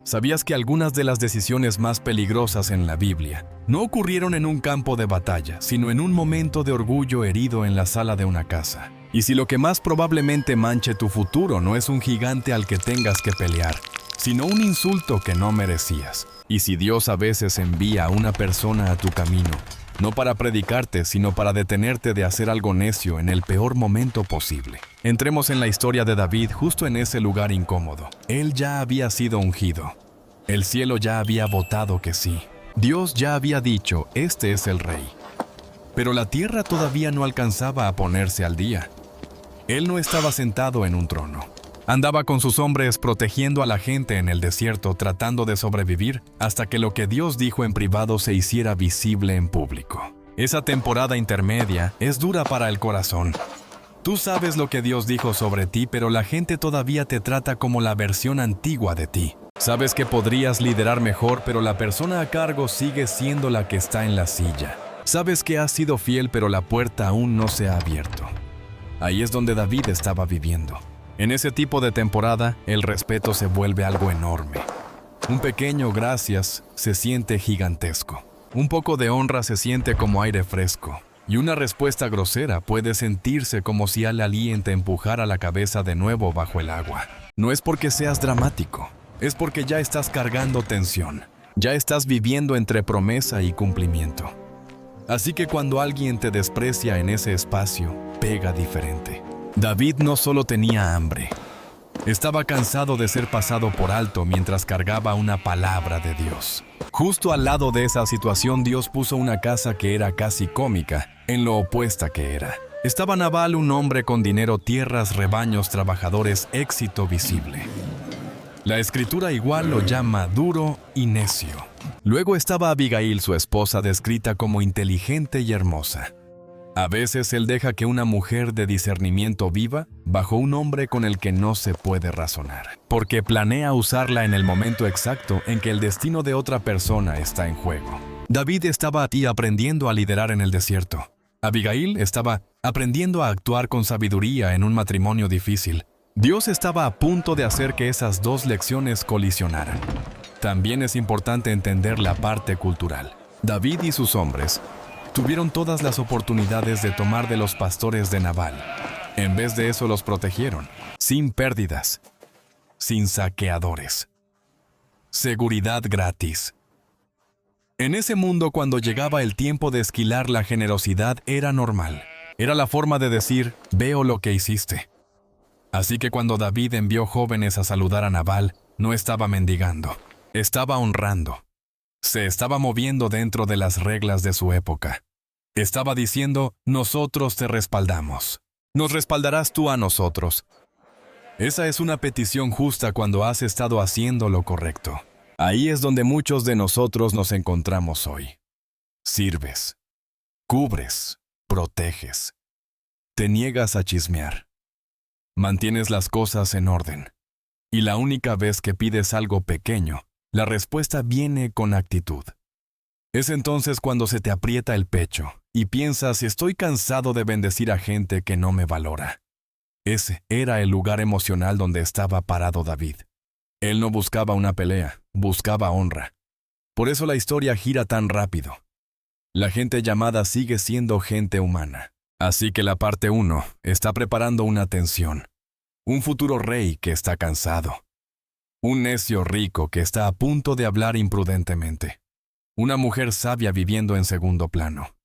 ¿Sabías que algunas de las decisiones más peligrosas en la Biblia no ocurrieron en un campo de batalla, sino en un momento de orgullo herido en la sala de una casa? Y si lo que más probablemente manche tu futuro no es un gigante al que tengas que pelear, sino un insulto que no merecías. Y si Dios a veces envía a una persona a tu camino, no para predicarte, sino para detenerte de hacer algo necio en el peor momento posible. Entremos en la historia de David justo en ese lugar incómodo. Él ya había sido ungido. El cielo ya había votado que sí. Dios ya había dicho, este es el rey. Pero la tierra todavía no alcanzaba a ponerse al día. Él no estaba sentado en un trono. Andaba con sus hombres protegiendo a la gente en el desierto, tratando de sobrevivir hasta que lo que Dios dijo en privado se hiciera visible en público. Esa temporada intermedia es dura para el corazón. Tú sabes lo que Dios dijo sobre ti, pero la gente todavía te trata como la versión antigua de ti. Sabes que podrías liderar mejor, pero la persona a cargo sigue siendo la que está en la silla. Sabes que has sido fiel, pero la puerta aún no se ha abierto. Ahí es donde David estaba viviendo. En ese tipo de temporada, el respeto se vuelve algo enorme. Un pequeño gracias se siente gigantesco. Un poco de honra se siente como aire fresco. Y una respuesta grosera puede sentirse como si alguien te empujara la cabeza de nuevo bajo el agua. No es porque seas dramático, es porque ya estás cargando tensión. Ya estás viviendo entre promesa y cumplimiento. Así que cuando alguien te desprecia en ese espacio, pega diferente. David no solo tenía hambre, estaba cansado de ser pasado por alto mientras cargaba una palabra de Dios. Justo al lado de esa situación, Dios puso una casa que era casi cómica, en lo opuesta que era. Estaba Nabal, un hombre con dinero, tierras, rebaños, trabajadores, éxito visible. La escritura igual lo llama duro y necio. Luego estaba Abigail, su esposa, descrita como inteligente y hermosa. A veces él deja que una mujer de discernimiento viva bajo un hombre con el que no se puede razonar, porque planea usarla en el momento exacto en que el destino de otra persona está en juego. David estaba aprendiendo a liderar en el desierto. Abigail estaba aprendiendo a actuar con sabiduría en un matrimonio difícil. Dios estaba a punto de hacer que esas dos lecciones colisionaran. También es importante entender la parte cultural. David y sus hombres tuvieron todas las oportunidades de tomar de los pastores de Nabal. En vez de eso los protegieron, sin pérdidas, sin saqueadores. Seguridad gratis. En ese mundo, cuando llegaba el tiempo de esquilar, la generosidad era normal. Era la forma de decir, veo lo que hiciste. Así que cuando David envió jóvenes a saludar a Nabal, no estaba mendigando, estaba honrando. Se estaba moviendo dentro de las reglas de su época. Estaba diciendo, nosotros te respaldamos. Nos respaldarás tú a nosotros. Esa es una petición justa cuando has estado haciendo lo correcto. Ahí es donde muchos de nosotros nos encontramos hoy. Sirves, cubres, proteges. Te niegas a chismear. Mantienes las cosas en orden. Y la única vez que pides algo pequeño, la respuesta viene con actitud. Es entonces cuando se te aprieta el pecho y piensas, estoy cansado de bendecir a gente que no me valora. Ese era el lugar emocional donde estaba parado David. Él no buscaba una pelea, buscaba honra. Por eso la historia gira tan rápido. La gente llamada sigue siendo gente humana. Así que la parte 1 está preparando una tensión. Un futuro rey que está cansado. Un necio rico que está a punto de hablar imprudentemente. Una mujer sabia viviendo en segundo plano.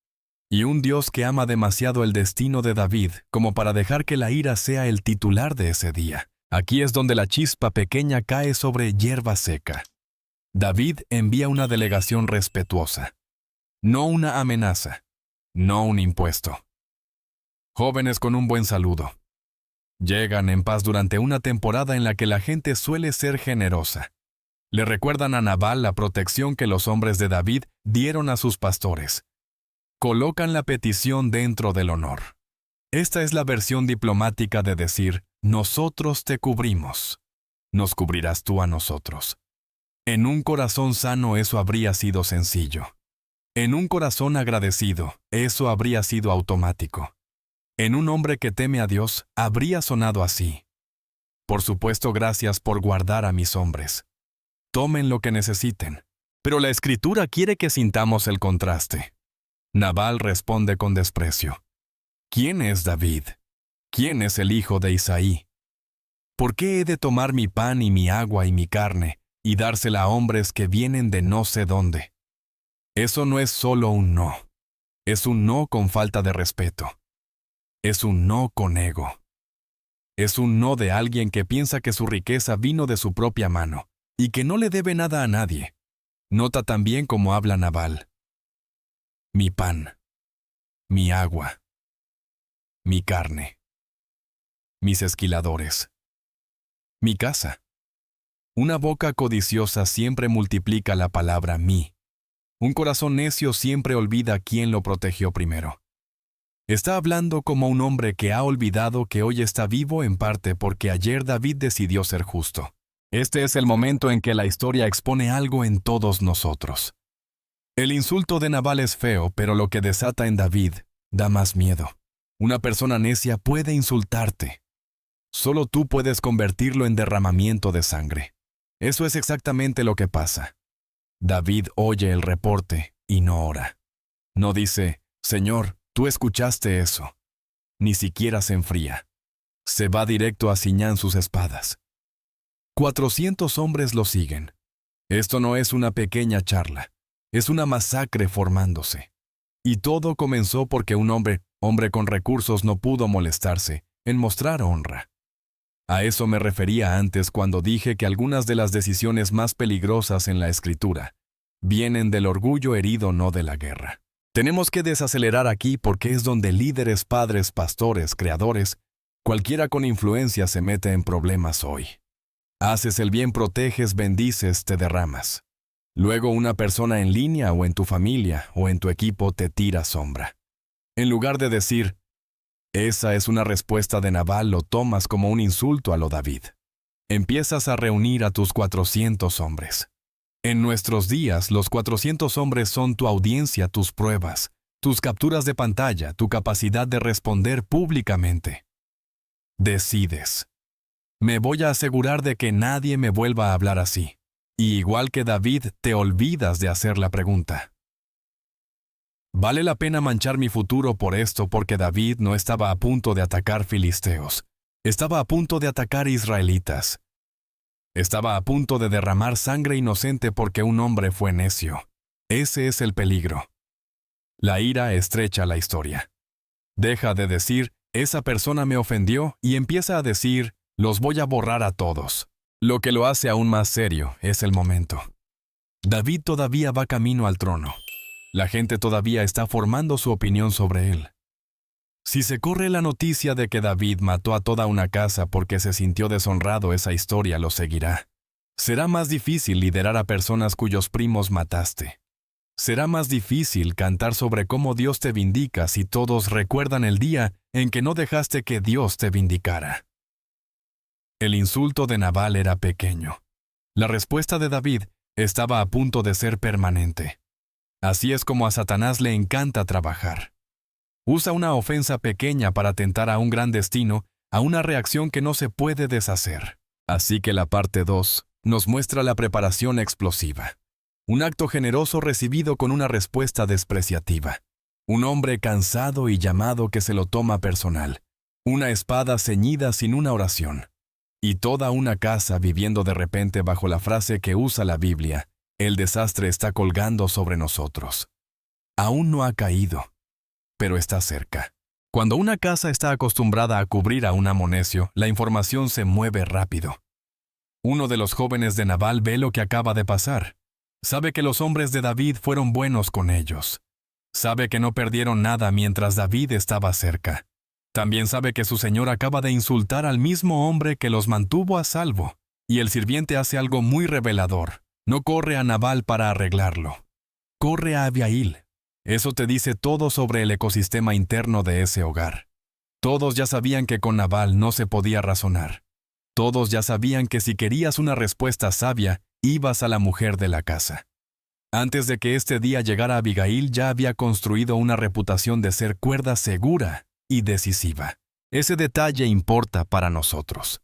Y un Dios que ama demasiado el destino de David como para dejar que la ira sea el titular de ese día. Aquí es donde la chispa pequeña cae sobre hierba seca. David envía una delegación respetuosa. No una amenaza. No un impuesto. Jóvenes con un buen saludo. Llegan en paz durante una temporada en la que la gente suele ser generosa. Le recuerdan a Nabal la protección que los hombres de David dieron a sus pastores. Colocan la petición dentro del honor. Esta es la versión diplomática de decir, nosotros te cubrimos. Nos cubrirás tú a nosotros. En un corazón sano eso habría sido sencillo. En un corazón agradecido, eso habría sido automático. En un hombre que teme a Dios, habría sonado así. Por supuesto, gracias por guardar a mis hombres. tomen lo que necesiten. Pero la Escritura quiere que sintamos el contraste. Nabal responde con desprecio. ¿Quién es David? ¿Quién es el hijo de Isaí? ¿Por qué he de tomar mi pan y mi agua y mi carne y dársela a hombres que vienen de no sé dónde? Eso no es solo un no. Es un no con falta de respeto. Es un no con ego. Es un no de alguien que piensa que su riqueza vino de su propia mano y que no le debe nada a nadie. Nota también cómo habla Nabal. Mi pan, mi agua, mi carne, mis esquiladores, mi casa. Una boca codiciosa siempre multiplica la palabra mí. Un corazón necio siempre olvida quién lo protegió primero. Está hablando como un hombre que ha olvidado que hoy está vivo en parte porque ayer David decidió ser justo. Este es el momento en que la historia expone algo en todos nosotros. El insulto de Nabal es feo, pero lo que desata en David da más miedo. Una persona necia puede insultarte. Solo tú puedes convertirlo en derramamiento de sangre. Eso es exactamente lo que pasa. David oye el reporte y no ora. No dice, Señor, tú escuchaste eso. Ni siquiera se enfría. Se va directo a ciñan sus espadas. 400 hombres lo siguen. Esto no es una pequeña charla. Es una masacre formándose. Y todo comenzó porque un hombre con recursos no pudo molestarse en mostrar honra. A eso me refería antes cuando dije que algunas de las decisiones más peligrosas en la Escritura vienen del orgullo herido, no de la guerra. Tenemos que desacelerar aquí porque es donde líderes, padres, pastores, creadores, cualquiera con influencia se mete en problemas hoy. Haces el bien, proteges, bendices, te derramas. Luego una persona en línea o en tu familia o en tu equipo te tira sombra. En lugar de decir, esa es una respuesta de Nabal, lo tomas como un insulto a lo David. Empiezas a reunir a tus 400 hombres. En nuestros días, los 400 hombres son tu audiencia, tus pruebas, tus capturas de pantalla, tu capacidad de responder públicamente. Decides. Me voy a asegurar de que nadie me vuelva a hablar así. Y igual que David, te olvidas de hacer la pregunta. ¿Vale la pena manchar mi futuro por esto porque David no estaba a punto de atacar filisteos? Estaba a punto de atacar israelitas. Estaba a punto de derramar sangre inocente porque un hombre fue necio. Ese es el peligro. La ira estrecha la historia. Deja de decir, esa persona me ofendió, y empieza a decir, los voy a borrar a todos. Lo que lo hace aún más serio es el momento. David todavía va camino al trono. La gente todavía está formando su opinión sobre él. Si se corre la noticia de que David mató a toda una casa porque se sintió deshonrado, esa historia lo seguirá. Será más difícil liderar a personas cuyos primos mataste. Será más difícil cantar sobre cómo Dios te vindica si todos recuerdan el día en que no dejaste que Dios te vindicara. El insulto de Nabal era pequeño. La respuesta de David estaba a punto de ser permanente. Así es como a Satanás le encanta trabajar. Usa una ofensa pequeña para tentar a un gran destino, a una reacción que no se puede deshacer. Así que la parte 2 nos muestra la preparación explosiva. Un acto generoso recibido con una respuesta despreciativa. Un hombre cansado y llamado que se lo toma personal. Una espada ceñida sin una oración. Y toda una casa viviendo de repente bajo la frase que usa la Biblia. El desastre está colgando sobre nosotros. Aún no ha caído, pero está cerca. Cuando una casa está acostumbrada a cubrir a un amo necio, la información se mueve rápido. Uno de los jóvenes de Nabal ve lo que acaba de pasar. Sabe que los hombres de David fueron buenos con ellos. Sabe que no perdieron nada mientras David estaba cerca. También sabe que su señor acaba de insultar al mismo hombre que los mantuvo a salvo. Y el sirviente hace algo muy revelador. No corre a Nabal para arreglarlo. Corre a Abiail. Eso te dice todo sobre el ecosistema interno de ese hogar. Todos ya sabían que con Nabal no se podía razonar. Todos ya sabían que si querías una respuesta sabia, ibas a la mujer de la casa. Antes de que este día llegara Abigail, ya había construido una reputación de ser cuerda segura y decisiva. Ese detalle importa para nosotros.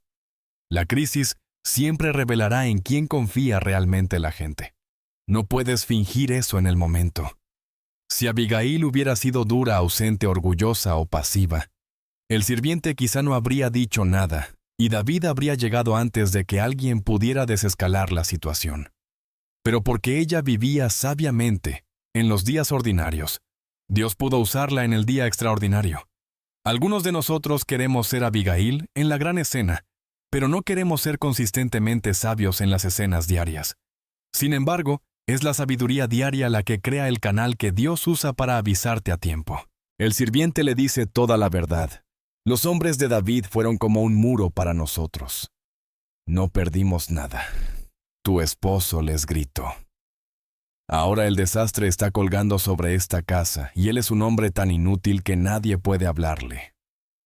La crisis siempre revelará en quién confía realmente la gente. No puedes fingir eso en el momento. Si Abigail hubiera sido dura, ausente, orgullosa o pasiva, el sirviente quizá no habría dicho nada, y David habría llegado antes de que alguien pudiera desescalar la situación. Pero porque ella vivía sabiamente en los días ordinarios, Dios pudo usarla en el día extraordinario. Algunos de nosotros queremos ser Abigail en la gran escena, pero no queremos ser consistentemente sabios en las escenas diarias. Sin embargo, es la sabiduría diaria la que crea el canal que Dios usa para avisarte a tiempo. El sirviente le dice toda la verdad. Los hombres de David fueron como un muro para nosotros. No perdimos nada. Tu esposo les gritó. Ahora el desastre está colgando sobre esta casa y él es un hombre tan inútil que nadie puede hablarle.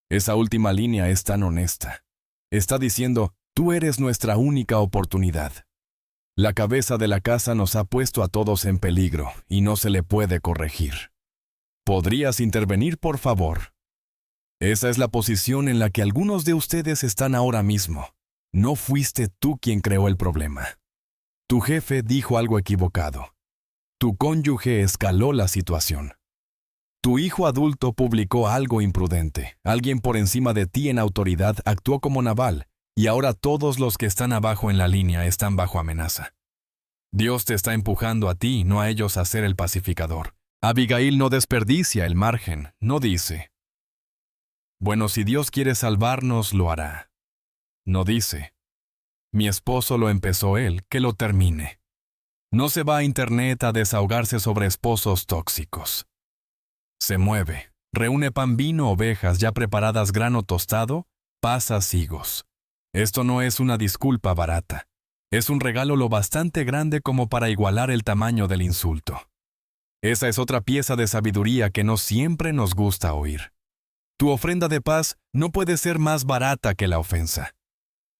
Esa última línea es tan honesta. Está diciendo, tú eres nuestra única oportunidad. La cabeza de la casa nos ha puesto a todos en peligro y no se le puede corregir. ¿Podrías intervenir, por favor? Esa es la posición en la que algunos de ustedes están ahora mismo. No fuiste tú quien creó el problema. Tu jefe dijo algo equivocado. Tu cónyuge escaló la situación. Tu hijo adulto publicó algo imprudente. Alguien por encima de ti en autoridad actuó como Nabal, y ahora todos los que están abajo en la línea están bajo amenaza. Dios te está empujando a ti, no a ellos, a ser el pacificador. Abigail no desperdicia el margen, no dice, bueno, si Dios quiere salvarnos, lo hará. No dice, mi esposo lo empezó él, que lo termine. No se va a internet a desahogarse sobre esposos tóxicos. Se mueve, reúne pan, vino, ovejas ya preparadas, grano tostado, pasas, higos. Esto no es una disculpa barata. Es un regalo lo bastante grande como para igualar el tamaño del insulto. Esa es otra pieza de sabiduría que no siempre nos gusta oír. Tu ofrenda de paz no puede ser más barata que la ofensa.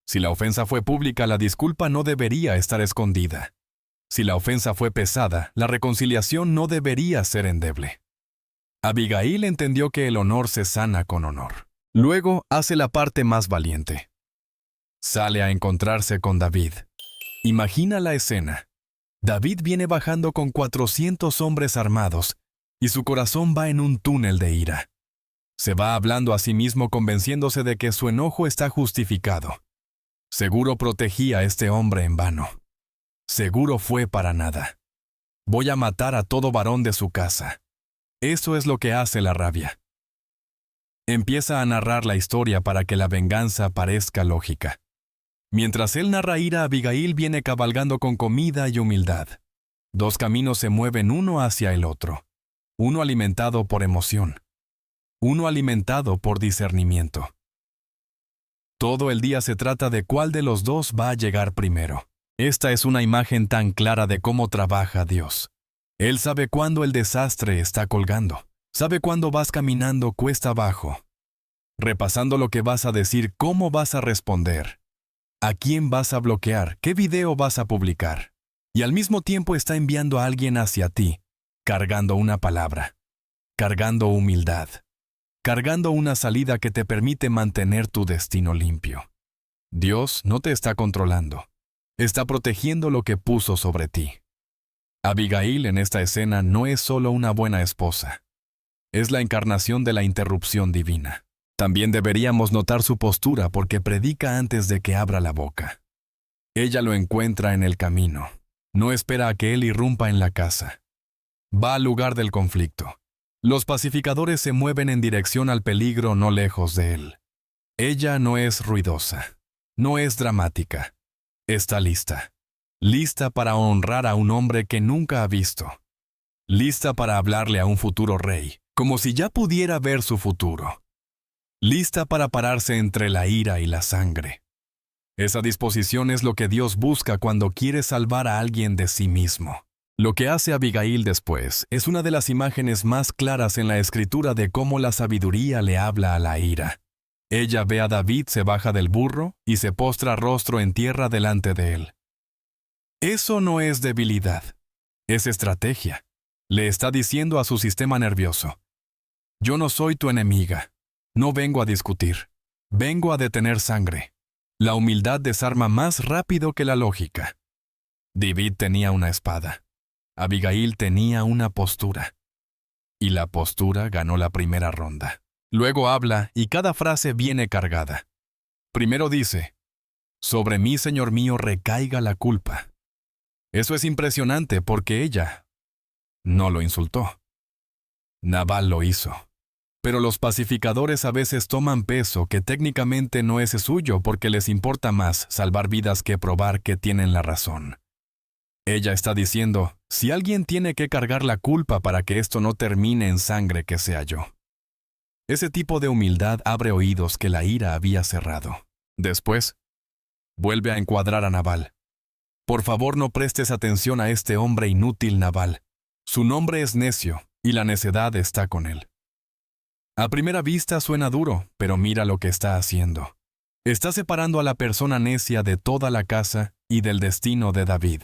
Si la ofensa fue pública, la disculpa no debería estar escondida. Si la ofensa fue pesada, la reconciliación no debería ser endeble. Abigail entendió que el honor se sana con honor. Luego hace la parte más valiente. Sale a encontrarse con David. Imagina la escena. David viene bajando con 400 hombres armados, y su corazón va en un túnel de ira. Se va hablando a sí mismo convenciéndose de que su enojo está justificado. Seguro protegí a este hombre en vano. Seguro fue para nada. Voy a matar a todo varón de su casa. Eso es lo que hace la rabia. Empieza a narrar la historia para que la venganza parezca lógica. Mientras él narra ira, Abigail viene cabalgando con comida y humildad. Dos caminos se mueven uno hacia el otro. Uno alimentado por emoción. Uno alimentado por discernimiento. Todo el día se trata de cuál de los dos va a llegar primero. Esta es una imagen tan clara de cómo trabaja Dios. Él sabe cuándo el desastre está colgando. Sabe cuándo vas caminando cuesta abajo. Repasando lo que vas a decir, cómo vas a responder. ¿A quién vas a bloquear? ¿Qué video vas a publicar? Y al mismo tiempo está enviando a alguien hacia ti, cargando una palabra, cargando humildad, cargando una salida que te permite mantener tu destino limpio. Dios no te está controlando, está protegiendo lo que puso sobre ti. Abigail en esta escena no es solo una buena esposa, es la encarnación de la interrupción divina. También deberíamos notar su postura porque predica antes de que abra la boca. Ella lo encuentra en el camino. No espera a que él irrumpa en la casa. Va al lugar del conflicto. Los pacificadores se mueven en dirección al peligro no lejos de él. Ella no es ruidosa. No es dramática. Está lista. Lista para honrar a un hombre que nunca ha visto. Lista para hablarle a un futuro rey, como si ya pudiera ver su futuro. Lista para pararse entre la ira y la sangre. Esa disposición es lo que Dios busca cuando quiere salvar a alguien de sí mismo. Lo que hace Abigail después es una de las imágenes más claras en la Escritura de cómo la sabiduría le habla a la ira. Ella ve a David, se baja del burro y se postra rostro en tierra delante de él. Eso no es debilidad, es estrategia. Le está diciendo a su sistema nervioso, yo no soy tu enemiga. No vengo a discutir. Vengo a detener sangre. La humildad desarma más rápido que la lógica. David tenía una espada. Abigail tenía una postura. Y la postura ganó la primera ronda. Luego habla y cada frase viene cargada. Primero dice, sobre mí, Señor mío, recaiga la culpa. Eso es impresionante porque ella no lo insultó. Nabal lo hizo. Pero los pacificadores a veces toman peso que técnicamente no es suyo porque les importa más salvar vidas que probar que tienen la razón. Ella está diciendo, si alguien tiene que cargar la culpa para que esto no termine en sangre, que sea yo. Ese tipo de humildad abre oídos que la ira había cerrado. Después, vuelve a encuadrar a Nabal. Por favor, no prestes atención a este hombre inútil, Nabal. Su nombre es necio, y la necedad está con él. A primera vista suena duro, pero mira lo que está haciendo. Está separando a la persona necia de toda la casa y del destino de David.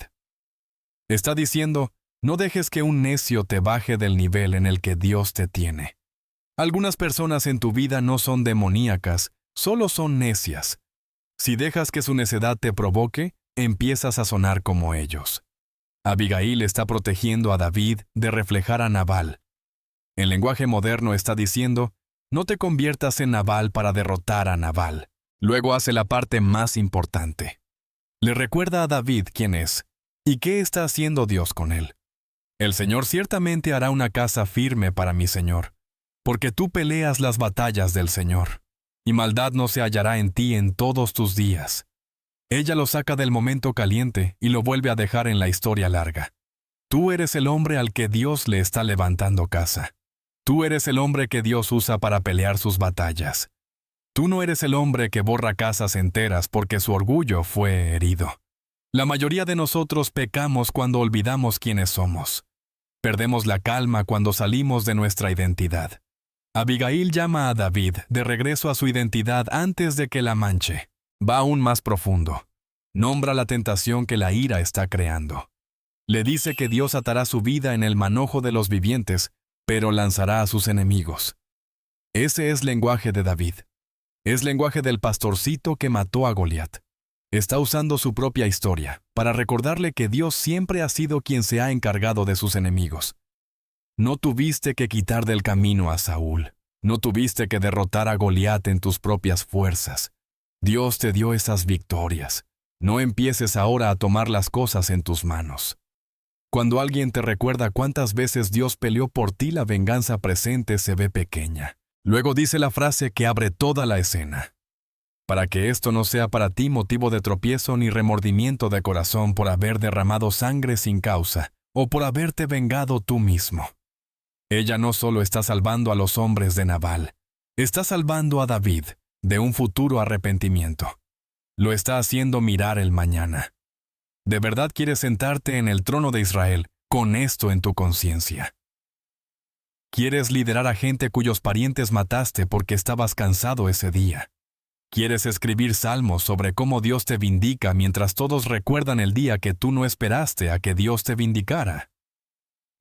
Está diciendo, no dejes que un necio te baje del nivel en el que Dios te tiene. Algunas personas en tu vida no son demoníacas, solo son necias. Si dejas que su necedad te provoque, empiezas a sonar como ellos. Abigail está protegiendo a David de reflejar a Nabal. En lenguaje moderno está diciendo, no te conviertas en Nabal para derrotar a Nabal. Luego hace la parte más importante. Le recuerda a David quién es y qué está haciendo Dios con él. El Señor ciertamente hará una casa firme para mi Señor, porque tú peleas las batallas del Señor, y maldad no se hallará en ti en todos tus días. Ella lo saca del momento caliente y lo vuelve a dejar en la historia larga. Tú eres el hombre al que Dios le está levantando casa. Tú eres el hombre que Dios usa para pelear sus batallas. Tú no eres el hombre que borra casas enteras porque su orgullo fue herido. La mayoría de nosotros pecamos cuando olvidamos quiénes somos. Perdemos la calma cuando salimos de nuestra identidad. Abigail llama a David de regreso a su identidad antes de que la manche. Va aún más profundo. Nombra la tentación que la ira está creando. Le dice que Dios atará su vida en el manojo de los vivientes, pero lanzará a sus enemigos. Ese es lenguaje de David. Es lenguaje del pastorcito que mató a Goliat. Está usando su propia historia para recordarle que Dios siempre ha sido quien se ha encargado de sus enemigos. No tuviste que quitar del camino a Saúl. No tuviste que derrotar a Goliat en tus propias fuerzas. Dios te dio esas victorias. No empieces ahora a tomar las cosas en tus manos. Cuando alguien te recuerda cuántas veces Dios peleó por ti, la venganza presente se ve pequeña. Luego dice la frase que abre toda la escena. Para que esto no sea para ti motivo de tropiezo ni remordimiento de corazón por haber derramado sangre sin causa, o por haberte vengado tú mismo. Ella no solo está salvando a los hombres de Nabal, está salvando a David de un futuro arrepentimiento. Lo está haciendo mirar el mañana. ¿De verdad quieres sentarte en el trono de Israel con esto en tu conciencia? ¿Quieres liderar a gente cuyos parientes mataste porque estabas cansado ese día? ¿Quieres escribir salmos sobre cómo Dios te vindica mientras todos recuerdan el día que tú no esperaste a que Dios te vindicara?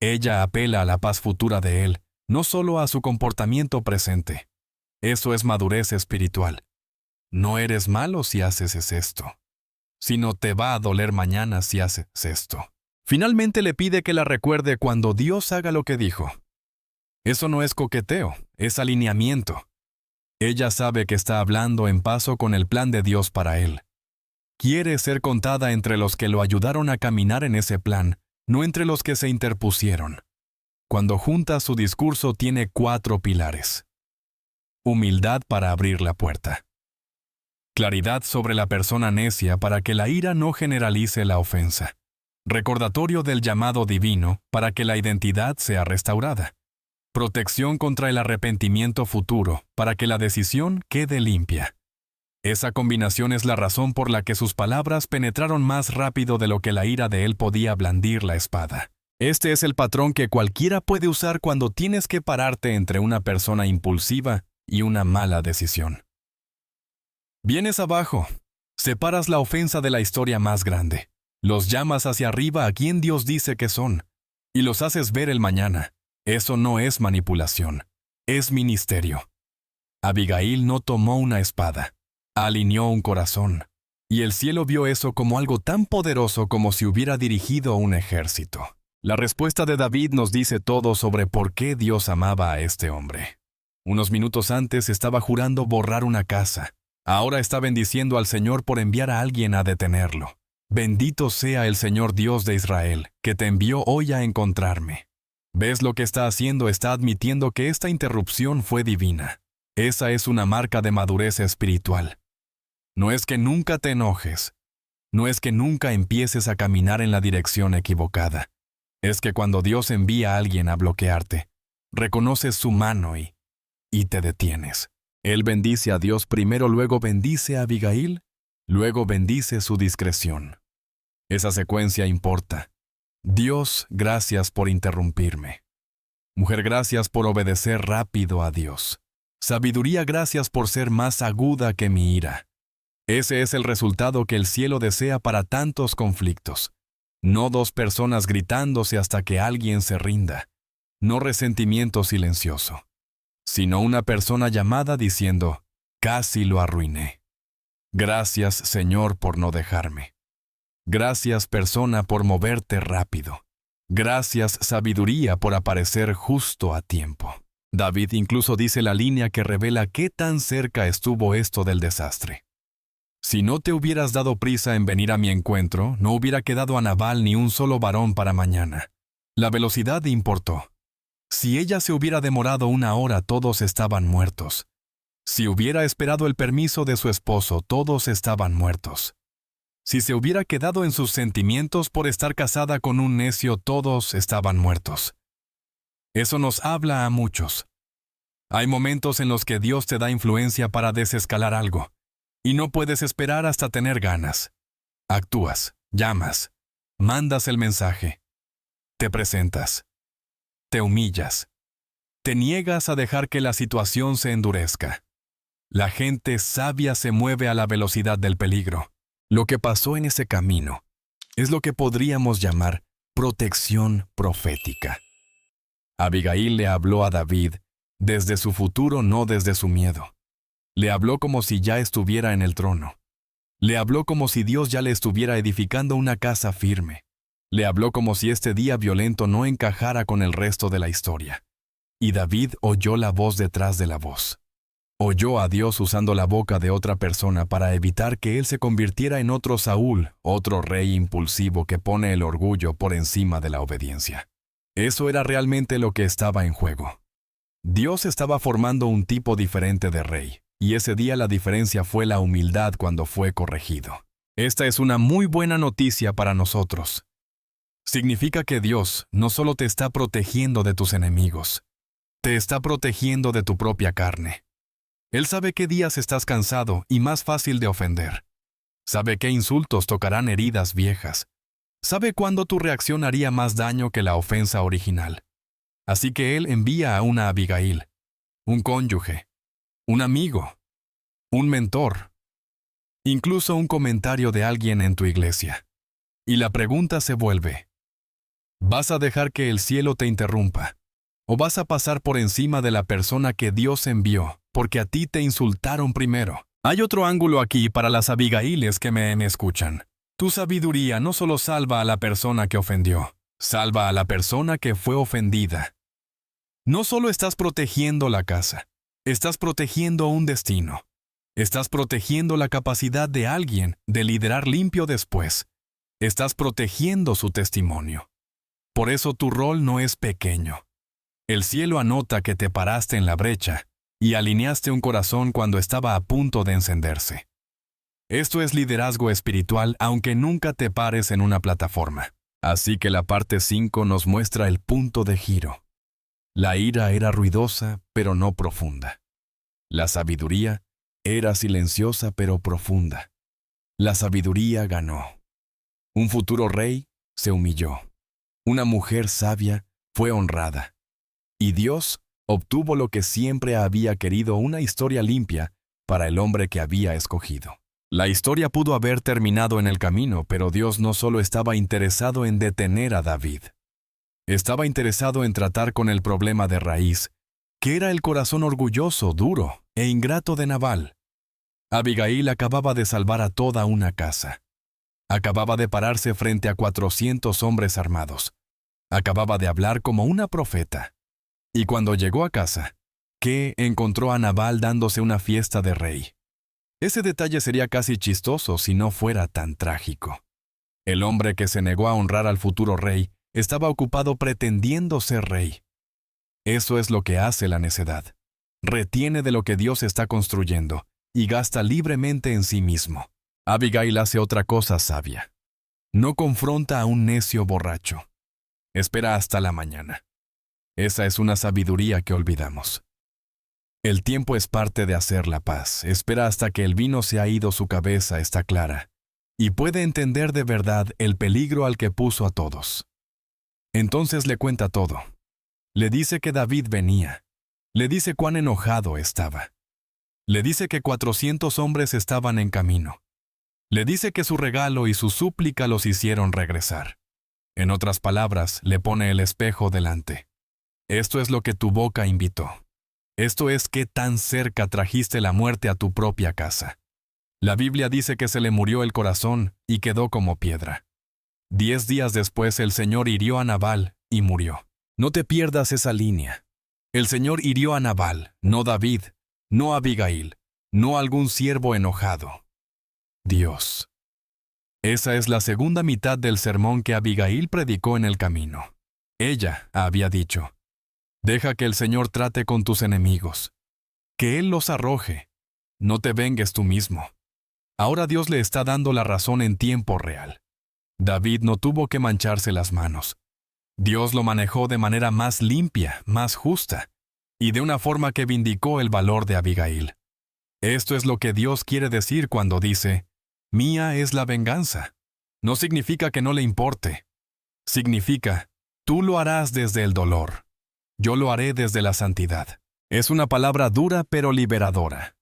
Ella apela a la paz futura de Él, no solo a su comportamiento presente. Eso es madurez espiritual. No eres malo si haces esto, sino te va a doler mañana si haces esto. Finalmente le pide que la recuerde cuando Dios haga lo que dijo. Eso no es coqueteo, es alineamiento. Ella sabe que está hablando en paso con el plan de Dios para él. Quiere ser contada entre los que lo ayudaron a caminar en ese plan, no entre los que se interpusieron. Cuando junta su discurso tiene 4 pilares. Humildad para abrir la puerta. Claridad sobre la persona necia para que la ira no generalice la ofensa. Recordatorio del llamado divino para que la identidad sea restaurada. Protección contra el arrepentimiento futuro para que la decisión quede limpia. Esa combinación es la razón por la que sus palabras penetraron más rápido de lo que la ira de él podía blandir la espada. Este es el patrón que cualquiera puede usar cuando tienes que pararte entre una persona impulsiva y una mala decisión. Vienes abajo, separas la ofensa de la historia más grande, los llamas hacia arriba a quien Dios dice que son, y los haces ver el mañana. Eso no es manipulación, es ministerio. Abigail no tomó una espada. alineó un corazón. Y el cielo vio eso como algo tan poderoso como si hubiera dirigido un ejército. La respuesta de David nos dice todo sobre por qué Dios amaba a este hombre. Unos minutos antes estaba jurando borrar una casa. Ahora está bendiciendo al Señor por enviar a alguien a detenerlo. Bendito sea el Señor Dios de Israel, que te envió hoy a encontrarme. ¿Ves lo que está haciendo? Está admitiendo que esta interrupción fue divina. Esa es una marca de madurez espiritual. No es que nunca te enojes. No es que nunca empieces a caminar en la dirección equivocada. Es que cuando Dios envía a alguien a bloquearte, reconoces su mano y te detienes. Él bendice a Dios primero, luego bendice a Abigail, luego bendice su discreción. Esa secuencia importa. Dios, gracias por interrumpirme. Mujer, gracias por obedecer rápido a Dios. Sabiduría, gracias por ser más aguda que mi ira. Ese es el resultado que el cielo desea para tantos conflictos. No dos personas gritándose hasta que alguien se rinda. No resentimiento silencioso, sino una persona llamada diciendo, casi lo arruiné. Gracias, Señor, por no dejarme. Gracias, persona, por moverte rápido. Gracias, sabiduría, por aparecer justo a tiempo. David incluso dice la línea que revela qué tan cerca estuvo esto del desastre. Si no te hubieras dado prisa en venir a mi encuentro, no hubiera quedado a Nabal ni un solo varón para mañana. La velocidad importó. Si ella se hubiera demorado 1 hora, todos estaban muertos. Si hubiera esperado el permiso de su esposo, todos estaban muertos. Si se hubiera quedado en sus sentimientos por estar casada con un necio, todos estaban muertos. Eso nos habla a muchos. Hay momentos en los que Dios te da influencia para desescalar algo. Y no puedes esperar hasta tener ganas. Actúas, llamas, mandas el mensaje, te presentas, te humillas, te niegas a dejar que la situación se endurezca. La gente sabia se mueve a la velocidad del peligro. Lo que pasó en ese camino es lo que podríamos llamar protección profética. Abigail le habló a David desde su futuro, no desde su miedo. Le habló como si ya estuviera en el trono. Le habló como si Dios ya le estuviera edificando una casa firme. Le habló como si este día violento no encajara con el resto de la historia. Y David oyó la voz detrás de la voz. Oyó a Dios usando la boca de otra persona para evitar que él se convirtiera en otro Saúl, otro rey impulsivo que pone el orgullo por encima de la obediencia. Eso era realmente lo que estaba en juego. Dios estaba formando un tipo diferente de rey. Y ese día la diferencia fue la humildad cuando fue corregido. Esta es una muy buena noticia para nosotros. Significa que Dios no solo te está protegiendo de tus enemigos, te está protegiendo de tu propia carne. Él sabe qué días estás cansado y más fácil de ofender. Sabe qué insultos tocarán heridas viejas. Sabe cuándo tu reacción haría más daño que la ofensa original. Así que Él envía a una Abigail, un cónyuge, un amigo, un mentor, incluso un comentario de alguien en tu iglesia. Y la pregunta se vuelve, ¿vas a dejar que el cielo te interrumpa? ¿O vas a pasar por encima de la persona que Dios envió, porque a ti te insultaron primero? Hay otro ángulo aquí para las Abigailes que me escuchan. Tu sabiduría no solo salva a la persona que ofendió, salva a la persona que fue ofendida. No solo estás protegiendo la casa, estás protegiendo un destino. Estás protegiendo la capacidad de alguien de liderar limpio después. Estás protegiendo su testimonio. Por eso tu rol no es pequeño. El cielo anota que te paraste en la brecha y alineaste un corazón cuando estaba a punto de encenderse. Esto es liderazgo espiritual, aunque nunca te pares en una plataforma. Así que la parte 5 nos muestra el punto de giro. La ira era ruidosa, pero no profunda. La sabiduría era silenciosa, pero profunda. La sabiduría ganó. Un futuro rey se humilló. Una mujer sabia fue honrada. Y Dios obtuvo lo que siempre había querido, una historia limpia para el hombre que había escogido. La historia pudo haber terminado en el camino, pero Dios no solo estaba interesado en detener a David. Estaba interesado en tratar con el problema de raíz, que era el corazón orgulloso, duro e ingrato de Nabal. Abigail acababa de salvar a toda una casa. Acababa de pararse frente a 400 hombres armados. Acababa de hablar como una profeta. Y cuando llegó a casa, ¿qué? Encontró a Nabal dándose una fiesta de rey. Ese detalle sería casi chistoso si no fuera tan trágico. El hombre que se negó a honrar al futuro rey estaba ocupado pretendiendo ser rey. Eso es lo que hace la necedad. Retiene de lo que Dios está construyendo y gasta libremente en sí mismo. Abigail hace otra cosa sabia. No confronta a un necio borracho. Espera hasta la mañana. Esa es una sabiduría que olvidamos. El tiempo es parte de hacer la paz. Espera hasta que el vino se ha ido, su cabeza está clara, y puede entender de verdad el peligro al que puso a todos. Entonces le cuenta todo. Le dice que David venía. Le dice cuán enojado estaba. Le dice que 400 hombres estaban en camino. Le dice que su regalo y su súplica los hicieron regresar. En otras palabras, le pone el espejo delante. Esto es lo que tu boca invitó. Esto es qué tan cerca trajiste la muerte a tu propia casa. La Biblia dice que se le murió el corazón y quedó como piedra. 10 días después el Señor hirió a Nabal y murió. No te pierdas esa línea. El Señor hirió a Nabal, no David, no Abigail, no algún siervo enojado. Dios. Esa es la segunda mitad del sermón que Abigail predicó en el camino. Ella había dicho: deja que el Señor trate con tus enemigos, que Él los arroje, no te vengues tú mismo. Ahora Dios le está dando la razón en tiempo real. David no tuvo que mancharse las manos. Dios lo manejó de manera más limpia, más justa, y de una forma que vindicó el valor de Abigail. Esto es lo que Dios quiere decir cuando dice: mía es la venganza. No significa que no le importe. Significa, tú lo harás desde el dolor. Yo lo haré desde la santidad. Es una palabra dura pero liberadora.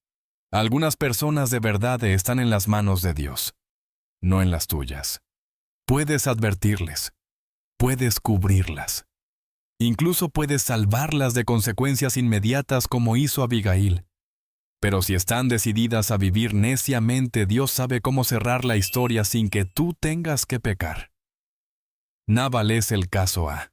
Algunas personas de verdad están en las manos de Dios, no en las tuyas. Puedes advertirles. Puedes cubrirlas. Incluso puedes salvarlas de consecuencias inmediatas como hizo Abigail. Pero si están decididas a vivir neciamente, Dios sabe cómo cerrar la historia sin que tú tengas que pecar. Nabal es el caso A.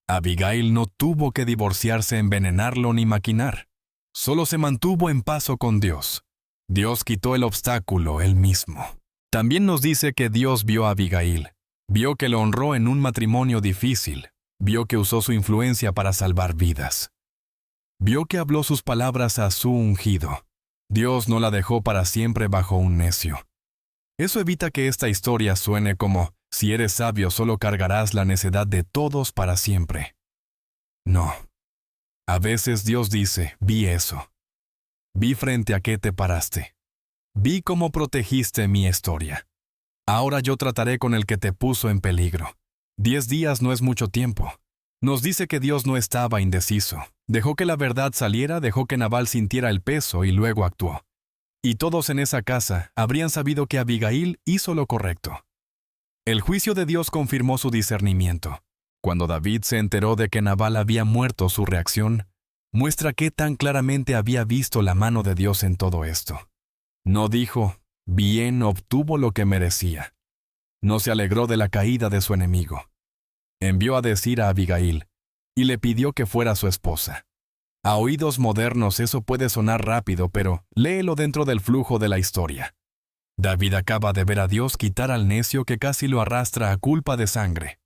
Abigail no tuvo que divorciarse, envenenarlo ni maquinar. Solo se mantuvo en paso con Dios. Dios quitó el obstáculo él mismo. También nos dice que Dios vio a Abigail. Vio que lo honró en un matrimonio difícil. Vio que usó su influencia para salvar vidas. Vio que habló sus palabras a su ungido. Dios no la dejó para siempre bajo un necio. Eso evita que esta historia suene como: si eres sabio solo cargarás la necedad de todos para siempre. No. A veces Dios dice: vi eso. Vi frente a qué te paraste. Vi cómo protegiste mi historia. Ahora yo trataré con el que te puso en peligro. 10 días no es mucho tiempo. Nos dice que Dios no estaba indeciso. Dejó que la verdad saliera, dejó que Nabal sintiera el peso y luego actuó. Y todos en esa casa habrían sabido que Abigail hizo lo correcto. El juicio de Dios confirmó su discernimiento. Cuando David se enteró de que Nabal había muerto, su reacción muestra qué tan claramente había visto la mano de Dios en todo esto. No dijo: bien, obtuvo lo que merecía. No se alegró de la caída de su enemigo. Envió a decir a Abigail y le pidió que fuera su esposa. A oídos modernos eso puede sonar rápido, pero léelo dentro del flujo de la historia. David acaba de ver a Dios quitar al necio que casi lo arrastra a culpa de sangre.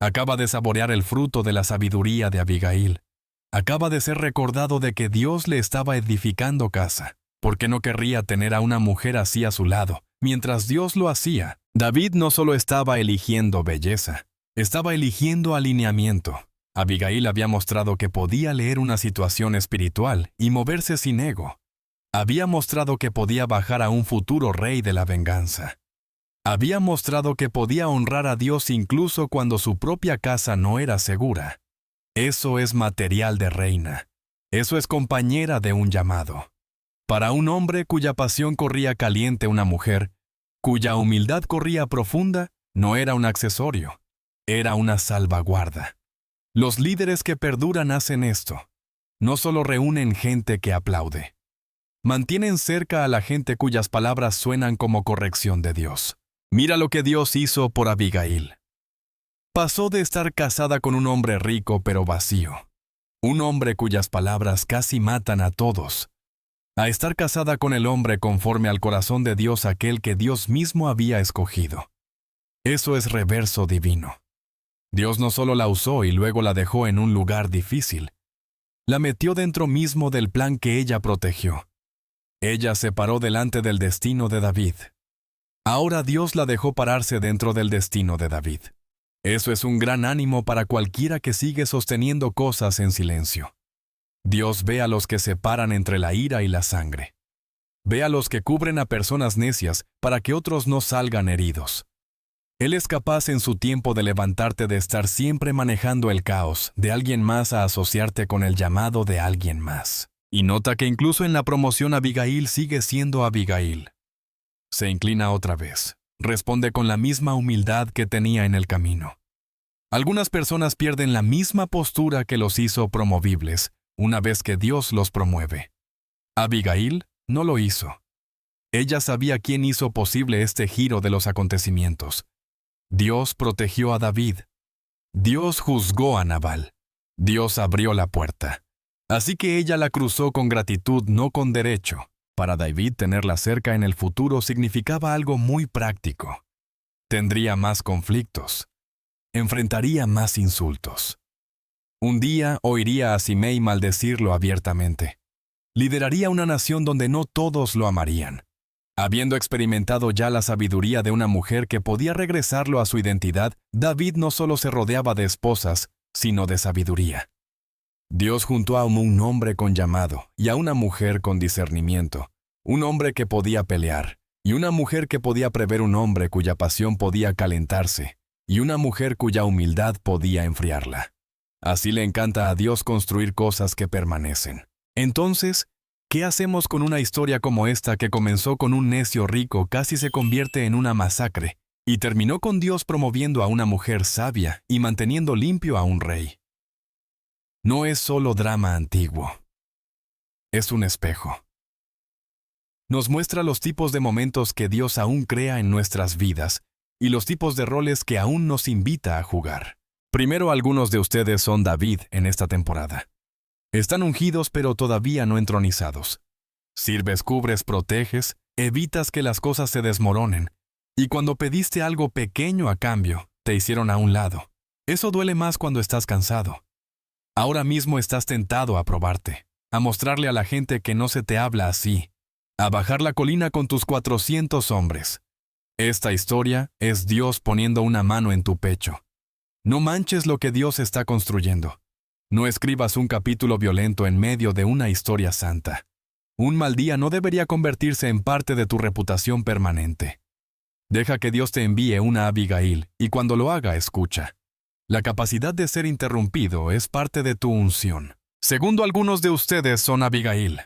Acaba de saborear el fruto de la sabiduría de Abigail. Acaba de ser recordado de que Dios le estaba edificando casa. ¿Por qué no querría tener a una mujer así a su lado, mientras Dios lo hacía? David no solo estaba eligiendo belleza, estaba eligiendo alineamiento. Abigail había mostrado que podía leer una situación espiritual y moverse sin ego. Había mostrado que podía bajar a un futuro rey de la venganza. Había mostrado que podía honrar a Dios incluso cuando su propia casa no era segura. Eso es material de reina. Eso es compañera de un llamado. Para un hombre cuya pasión corría caliente, una mujer cuya humildad corría profunda, no era un accesorio, era una salvaguarda. Los líderes que perduran hacen esto. No solo reúnen gente que aplaude. Mantienen cerca a la gente cuyas palabras suenan como corrección de Dios. Mira lo que Dios hizo por Abigail. Pasó de estar casada con un hombre rico pero vacío, un hombre cuyas palabras casi matan a todos, a estar casada con el hombre conforme al corazón de Dios, aquel que Dios mismo había escogido. Eso es reverso divino. Dios no solo la usó y luego la dejó en un lugar difícil, la metió dentro mismo del plan que ella protegió. Ella se paró delante del destino de David. Ahora Dios la dejó pararse dentro del destino de David. Eso es un gran ánimo para cualquiera que sigue sosteniendo cosas en silencio. Dios ve a los que se paran entre la ira y la sangre. Ve a los que cubren a personas necias para que otros no salgan heridos. Él es capaz en su tiempo de levantarte de estar siempre manejando el caos de alguien más a asociarte con el llamado de alguien más. Y nota que incluso en la promoción Abigail sigue siendo Abigail. Se inclina otra vez. Responde con la misma humildad que tenía en el camino. Algunas personas pierden la misma postura que los hizo promovibles una vez que Dios los promueve. Abigail no lo hizo. Ella sabía quién hizo posible este giro de los acontecimientos. Dios protegió a David. Dios juzgó a Nabal. Dios abrió la puerta. Así que ella la cruzó con gratitud, no con derecho. Para David, tenerla cerca en el futuro significaba algo muy práctico. Tendría más conflictos. Enfrentaría más insultos. Un día oiría a Simei maldecirlo abiertamente. Lideraría una nación donde no todos lo amarían. Habiendo experimentado ya la sabiduría de una mujer que podía regresarlo a su identidad, David no solo se rodeaba de esposas, sino de sabiduría. Dios juntó a un hombre con llamado y a una mujer con discernimiento, un hombre que podía pelear, y una mujer que podía prever, un hombre cuya pasión podía calentarse, y una mujer cuya humildad podía enfriarla. Así le encanta a Dios construir cosas que permanecen. Entonces, ¿qué hacemos con una historia como esta que comenzó con un necio rico, casi se convierte en una masacre, y terminó con Dios promoviendo a una mujer sabia y manteniendo limpio a un rey? No es solo drama antiguo. Es un espejo. Nos muestra los tipos de momentos que Dios aún crea en nuestras vidas y los tipos de roles que aún nos invita a jugar. Primero, algunos de ustedes son David en esta temporada. Están ungidos pero todavía no entronizados. Sirves, cubres, proteges, evitas que las cosas se desmoronen. Y cuando pediste algo pequeño a cambio, te hicieron a un lado. Eso duele más cuando estás cansado. Ahora mismo estás tentado a probarte, a mostrarle a la gente que no se te habla así, a bajar la colina con tus 400 hombres. Esta historia es Dios poniendo una mano en tu pecho. No manches lo que Dios está construyendo. No escribas un capítulo violento en medio de una historia santa. Un mal día no debería convertirse en parte de tu reputación permanente. Deja que Dios te envíe una Abigail y cuando lo haga, escucha. La capacidad de ser interrumpido es parte de tu unción. Segundo, algunos de ustedes son Abigail.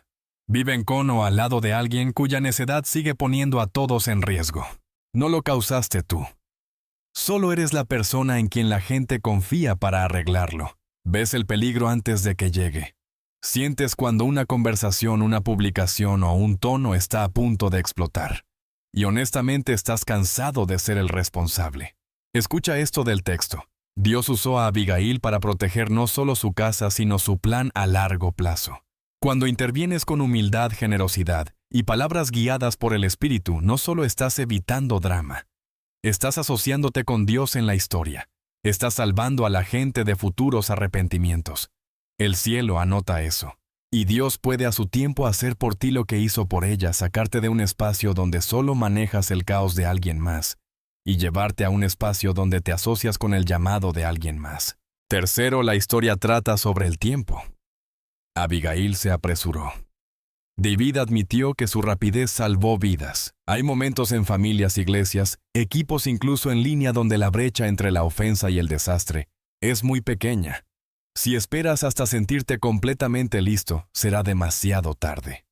Viven con o al lado de alguien cuya necedad sigue poniendo a todos en riesgo. No lo causaste tú. Solo eres la persona en quien la gente confía para arreglarlo. Ves el peligro antes de que llegue. Sientes cuando una conversación, una publicación o un tono está a punto de explotar. Y honestamente estás cansado de ser el responsable. Escucha esto del texto. Dios usó a Abigail para proteger no solo su casa, sino su plan a largo plazo. Cuando intervienes con humildad, generosidad y palabras guiadas por el Espíritu, no solo estás evitando drama, estás asociándote con Dios en la historia. Estás salvando a la gente de futuros arrepentimientos. El cielo anota eso. Y Dios puede a su tiempo hacer por ti lo que hizo por ella, sacarte de un espacio donde solo manejas el caos de alguien más y llevarte a un espacio donde te asocias con el llamado de alguien más. Tercero, la historia trata sobre el tiempo. Abigail se apresuró. David admitió que su rapidez salvó vidas. Hay momentos en familias, iglesias, equipos incluso en línea donde la brecha entre la ofensa y el desastre es muy pequeña. Si esperas hasta sentirte completamente listo, será demasiado tarde.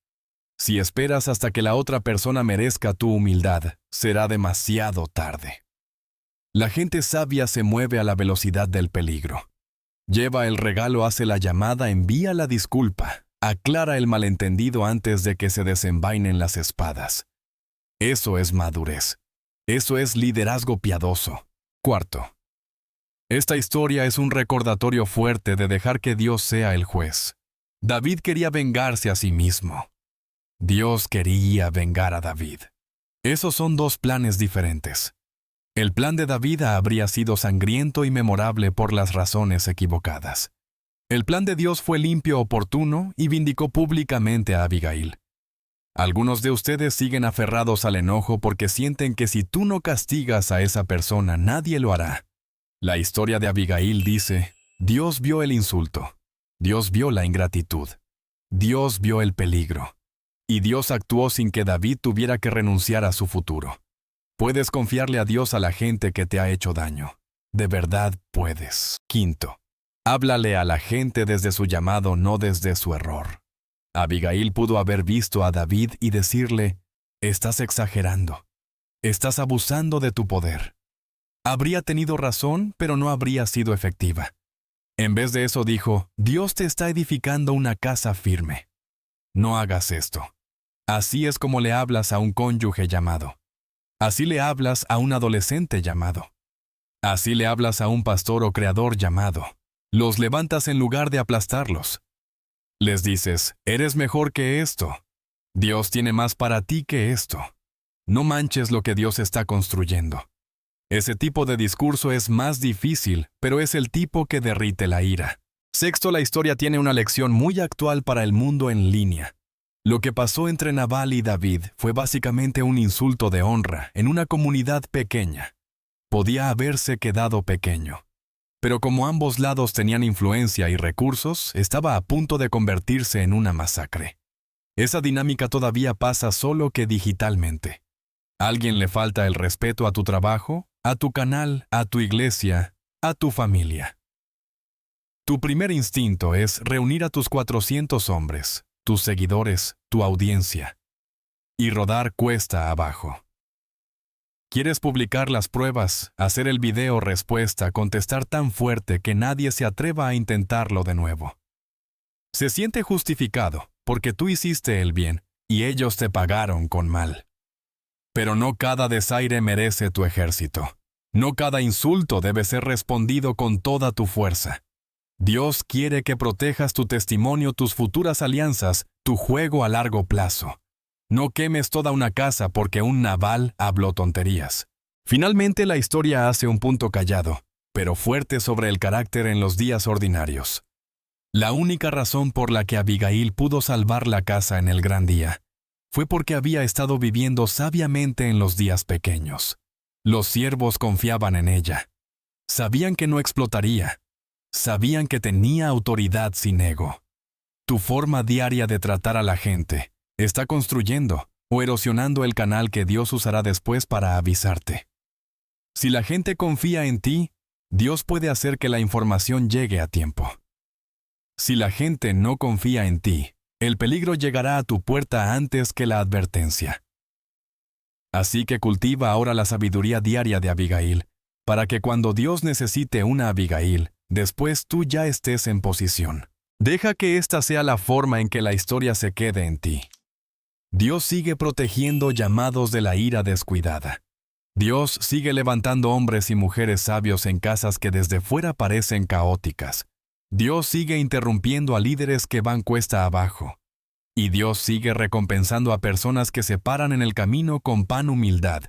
Si esperas hasta que la otra persona merezca tu humildad, será demasiado tarde. La gente sabia se mueve a la velocidad del peligro. Lleva el regalo, hace la llamada, envía la disculpa, Aclara el malentendido antes de que se desenvainen las espadas. Eso es madurez. Eso es liderazgo piadoso. Cuarto, esta historia es un recordatorio fuerte de dejar que Dios sea el juez. David quería vengarse a sí mismo. Dios quería vengar a David. Esos son dos planes diferentes. El plan de David habría sido sangriento y memorable por las razones equivocadas. El plan de Dios fue limpio, oportuno y vindicó públicamente a Abigail. Algunos de ustedes siguen aferrados al enojo porque sienten que si tú no castigas a esa persona, nadie lo hará. La historia de Abigail dice, Dios vio el insulto, Dios vio la ingratitud, Dios vio el peligro, y Dios actuó sin que David tuviera que renunciar a su futuro. Puedes confiarle a Dios a la gente que te ha hecho daño. De verdad puedes. Quinto, háblale a la gente desde su llamado, no desde su error. Abigail pudo haber visto a David y decirle, estás exagerando, estás abusando de tu poder. Habría tenido razón, pero no habría sido efectiva. En vez de eso dijo, Dios te está edificando una casa firme. No hagas esto. Así es como le hablas a un cónyuge llamado. Así le hablas a un adolescente llamado. Así le hablas a un pastor o creador llamado. Los levantas en lugar de aplastarlos. Les dices, eres mejor que esto. Dios tiene más para ti que esto. No manches lo que Dios está construyendo. Ese tipo de discurso es más difícil, pero es el tipo que derrite la ira. Sexto, la historia tiene una lección muy actual para el mundo en línea. Lo que pasó entre Nabal y David fue básicamente un insulto de honra en una comunidad pequeña. Podía haberse quedado pequeño. Pero como ambos lados tenían influencia y recursos, estaba a punto de convertirse en una masacre. Esa dinámica todavía pasa solo que digitalmente. ¿A alguien le falta el respeto a tu trabajo, a tu canal, a tu iglesia, a tu familia? Tu primer instinto es reunir a tus 400 hombres, tus seguidores, tu audiencia, y rodar cuesta abajo. Quieres publicar las pruebas, hacer el video respuesta, contestar tan fuerte que nadie se atreva a intentarlo de nuevo. Se siente justificado, porque tú hiciste el bien, y ellos te pagaron con mal. Pero no cada desaire merece tu ejército. No cada insulto debe ser respondido con toda tu fuerza. Dios quiere que protejas tu testimonio, tus futuras alianzas, tu juego a largo plazo. No quemes toda una casa porque un Nabal habló tonterías. Finalmente la historia hace un punto callado, pero fuerte sobre el carácter en los días ordinarios. La única razón por la que Abigail pudo salvar la casa en el gran día fue porque había estado viviendo sabiamente en los días pequeños. Los siervos confiaban en ella. Sabían que no explotaría. Sabían que tenía autoridad sin ego. Tu forma diaria de tratar a la gente está construyendo o erosionando el canal que Dios usará después para avisarte. Si la gente confía en ti, Dios puede hacer que la información llegue a tiempo. Si la gente no confía en ti, el peligro llegará a tu puerta antes que la advertencia. Así que cultiva ahora la sabiduría diaria de Abigail, para que cuando Dios necesite una Abigail, después tú ya estés en posición. Deja que esta sea la forma en que la historia se quede en ti. Dios sigue protegiendo llamados de la ira descuidada. Dios sigue levantando hombres y mujeres sabios en casas que desde fuera parecen caóticas. Dios sigue interrumpiendo a líderes que van cuesta abajo. Y Dios sigue recompensando a personas que se paran en el camino con pan, humildad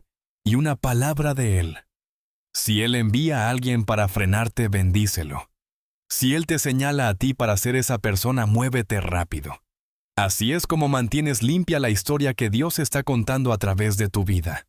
y una palabra de Él. Si Él envía a alguien para frenarte, bendícelo. Si Él te señala a ti para ser esa persona, muévete rápido. Así es como mantienes limpia la historia que Dios está contando a través de tu vida.